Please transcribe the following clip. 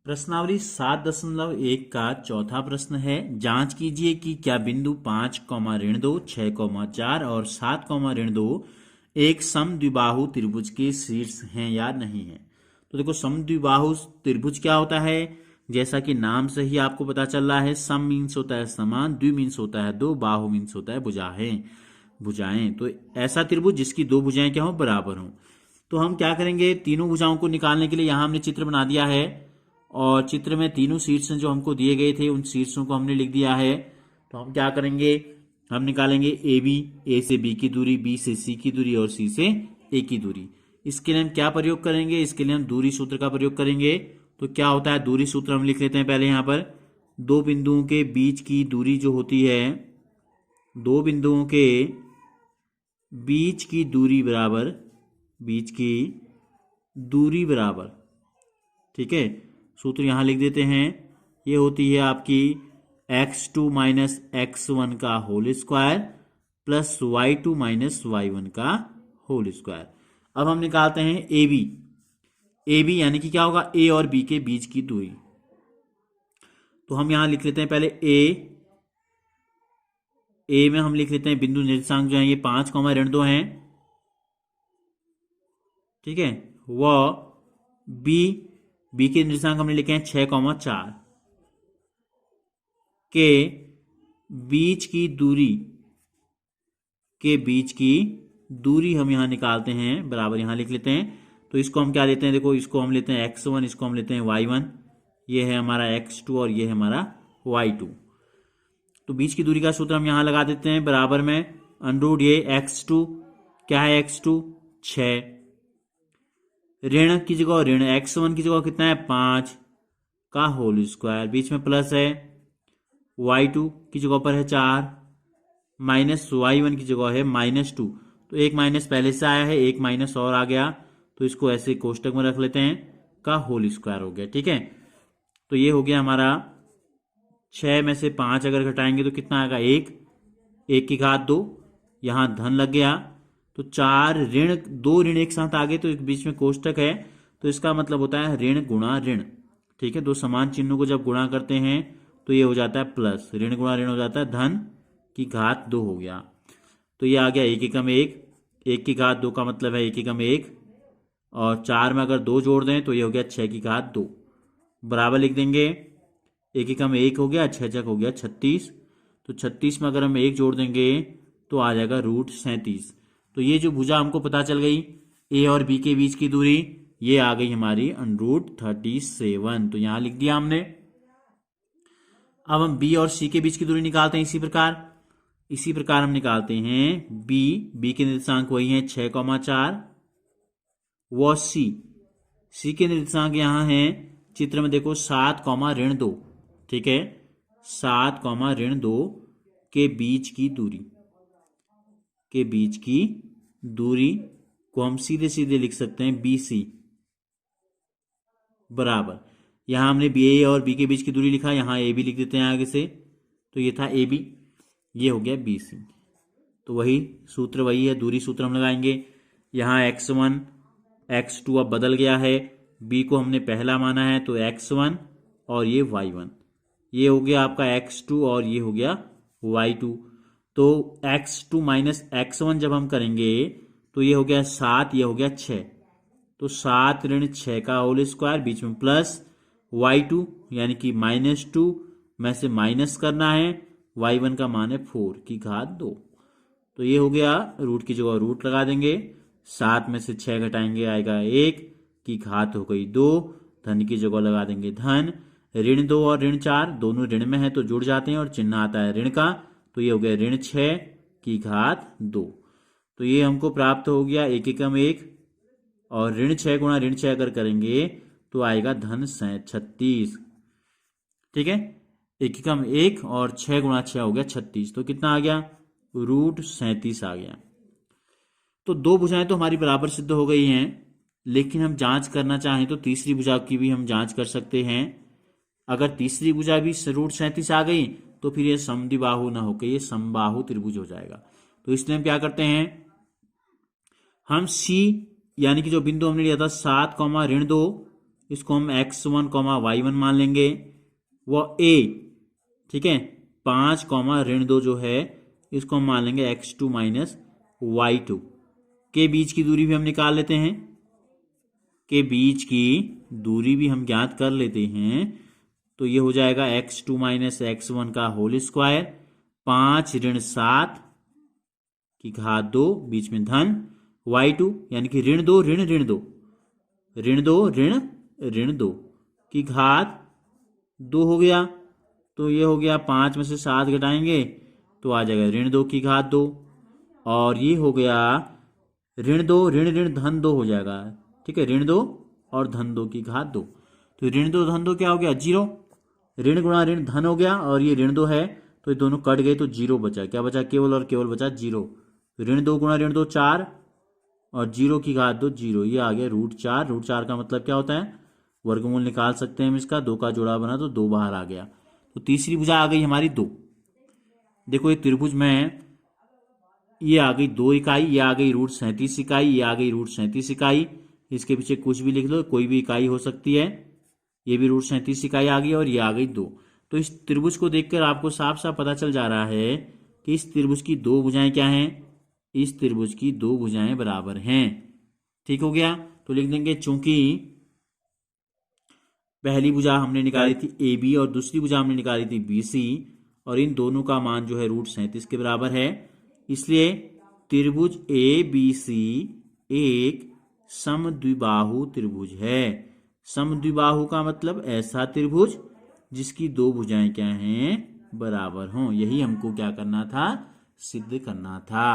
प्रश्नावली 7.1 का चौथा प्रश्न है। जांच कीजिए कि क्या बिंदु 5, ऋण 2, 6, 4 और 7, ऋण 2 एक समद्विबाहु त्रिभुज के शीर्ष हैं या नहीं है। तो देखो, समद्विबाहु त्रिभुज क्या होता है, जैसा कि नाम से ही आपको पता चल रहा है। सम मीन्स होता है समान, द्वि मीन्स होता है दो, बाहु मीन्स होता है भुजाएं। तो ऐसा त्रिभुज जिसकी दो भुजाएं क्या हो, बराबर हो। तो हम क्या करेंगे, तीनों भुजाओं को निकालने के लिए यहां हमने चित्र बना दिया है और चित्र में तीनों शीर्ष जो हमको दिए गए थे उन शीर्षों को हमने लिख दिया है। तो हम क्या करेंगे, हम निकालेंगे ए से बी की दूरी, बी से सी की दूरी और सी से ए की दूरी। इसके लिए हम क्या प्रयोग करेंगे, इसके लिए हम दूरी सूत्र का प्रयोग करेंगे। तो क्या होता है, दूरी सूत्र हम लिख लेते हैं पहले। यहां पर दो बिंदुओं के बीच की दूरी जो होती है, दो बिंदुओं के बीच की दूरी बराबर, ठीक है। सूत्र यहां लिख देते हैं। ये होती है आपकी x2 माइनस x1 का whole square plus y2 minus y1 का होल स्क्वायर। अब हम निकालते हैं ए बी यानी कि क्या होगा, ए और बी के बीच की दूरी। तो हम यहां लिख लेते हैं पहले ए में हम लिख लेते हैं बिंदु निर्देशांक जो है ये 5, ऋण 2 हैं, ठीक है। व बी के निर्देशांक हमने लिखे हैं 6, 4 के बीच की दूरी हम यहां निकालते हैं, बराबर यहां लिख लेते हैं। तो इसको हम क्या लेते हैं, देखो इसको हम लेते हैं x1, इसको हम लेते हैं y1, ये है हमारा x2 और ये है हमारा y2। तो बीच की दूरी का सूत्र हम यहां लगा देते हैं, बराबर में अंडररूट ये x2, क्या है x2 6, ऋण की जगह ऋण x1 की जगह कितना है 5 का होल स्क्वायर, बीच में प्लस है, y2 की जगह पर है 4, माइनस y1 की जगह है -2। तो एक माइनस पहले से आया है, एक माइनस और आ गया, तो इसको ऐसे कोष्टक में रख लेते हैं, का होल स्क्वायर हो गया, ठीक है। तो ये हो गया हमारा 6 में से 5 अगर घटाएंगे तो कितना आएगा 1 की घात 2, यहां धन लग गया। तो 4 ऋण 2 ऋण एक साथ आ गए, तो एक बीच में कोष्टक है, तो इसका मतलब होता है ऋण गुणा ऋण, ठीक है। दो समान चिन्हों को जब गुणा करते हैं तो ये हो जाता है प्लस, ऋण गुणा ऋण हो जाता है धन की घात 2 हो गया। तो ये आ गया 1 की घात 2 का मतलब है 1 और 4 में अगर 2 जोड़ दें तो ये हो गया 6 की घात 2, बराबर लिख देंगे। 1 हो गया, 6 हो गया 36। तो 36 में अगर हम 1 जोड़ देंगे तो आ जाएगा √37। तो ये जो भुजा हमको पता चल गई ए और बी के बीच की दूरी, ये आ गई हमारी √37। तो यहां लिख दिया हमने। अब हम बी और सी के बीच की दूरी निकालते हैं इसी प्रकार हम निकालते हैं बी के निर्देशांक वही हैं 6, 4 व सी के निर्देशांक यहां हैं चित्र में देखो 7, ऋण 2, ठीक है। 7, ऋण 2 के बीच की दूरी को हम सीधे सीधे लिख सकते हैं BC बराबर, यहां हमने BA और B के बीच की दूरी लिखा, यहां AB लिख देते हैं आगे से। तो ये था AB, ये हो गया BC। तो वही सूत्र वही है, दूरी सूत्र हम लगाएंगे। यहां x1 x2 अब बदल गया है, B को हमने पहला माना है तो x1 और ये y1, ये हो गया आपका x2 और ये हो गया y2। तो x2 माइनस x1 जब हम करेंगे तो ये हो गया 7, ये हो गया 6। तो 7 ऋण 6 का होल स्क्वायर, बीच में प्लस y2 यानी कि -2 में से माइनस करना है, y1 का मान है 4 की घात 2। तो ये हो गया, रूट की जगह रूट लगा देंगे, 7 में से 6 घटाएंगे आएगा 1 की घात हो गई 2, धन की जगह लगा देंगे धन, ऋण 2 और ऋण 4 दोनों ऋण में है तो जुड़ जाते हैं और चिन्ह आता है ऋण का, तो ये हो गया ऋण 6 की घात 2। तो ये हमको प्राप्त हो गया 1 और ऋण 6 गुणा ऋण 6 अगर करेंगे तो आएगा धन 36, ठीक है। 1 और 6 गुणा 6 हो गया 36, तो कितना आ गया √37 आ गया। तो दो भुजाएं तो हमारी बराबर सिद्ध हो गई हैं, लेकिन हम जांच करना चाहें तो तीसरी भुजा की भी हम जांच कर सकते हैं। अगर तीसरी भुजा भी √37 आ गई तो फिर ये समद्विबाहु ना होकर ये समबाहु त्रिभुज हो जाएगा। तो इसलिए हम क्या करते हैं, हम C यानी कि जो बिंदु हमने लिया था 7, ऋण 2, इसको हम x1 y1 मान लेंगे। वो a, ठीक है, 5 ऋण 2 जो है इसको हम मान लेंगे x2 माइनस y2। के बीच की दूरी भी हम निकाल लेते हैं, के बीच की दूरी भी हम ज्ञात कर लेते हैं। तो ये हो जाएगा x2 माइनस x1 का होल स्क्वायर, 5 ऋण 7 की घात 2, बीच में धन, y2 यानी कि ऋण 2 ऋण ऋण 2 ऋण 2 ऋण ऋण 2 की घात 2 हो गया। तो ये हो गया 5 में से 7 घटाएंगे तो आ जाएगा ऋण 2 की घात 2, और ये हो गया ऋण 2 ऋण ऋण धन 2 हो जाएगा, ठीक है, ऋण 2 और धन 2 की घात 2। तो ऋण 2 धन 2 क्या हो गया, 0। ऋण गुणा ऋण धन हो गया, और ये ऋण 2 है तो ये दोनों कट गए तो 0 बचा। क्या बचा, केवल और केवल बचा 0। ऋण 2 गुणा ऋण 2 4, और 0 की घात 2 0। ये आ गया √4। √4 का मतलब क्या होता है, वर्गमूल निकाल सकते हैं हम इसका, 2 का जोड़ा बना तो 2 बाहर आ गया। तो तीसरी भुजा आ गई हमारी 2। देखो एक त्रिभुज में ये आ गई 2 इकाई, ये आ गई √37 इकाई, ये आ गई √37 इकाई। इसके पीछे कुछ भी लिख लो, कोई भी इकाई हो सकती है। ये भी √37 इकाई आ गई, और ये आ गई 2। तो इस त्रिभुज को देखकर आपको साफ साफ पता चल जा रहा है कि इस त्रिभुज की 2 भुजाएं क्या हैं, इस त्रिभुज की 2 भुजाएं बराबर हैं। ठीक हो गया। तो लिख देंगे चूंकि पहली भुजा हमने निकाली थी AB और दूसरी भुजा हमने निकाली थी BC, और इन दोनों का मान जो है √37 के बराबर है, इसलिए त्रिभुज ABC एक समद्विबाहु त्रिभुज है। समद्विबाहु का मतलब ऐसा त्रिभुज जिसकी 2 भुजाएं क्या हैं, बराबर हों। यही हमको क्या करना था, सिद्ध करना था।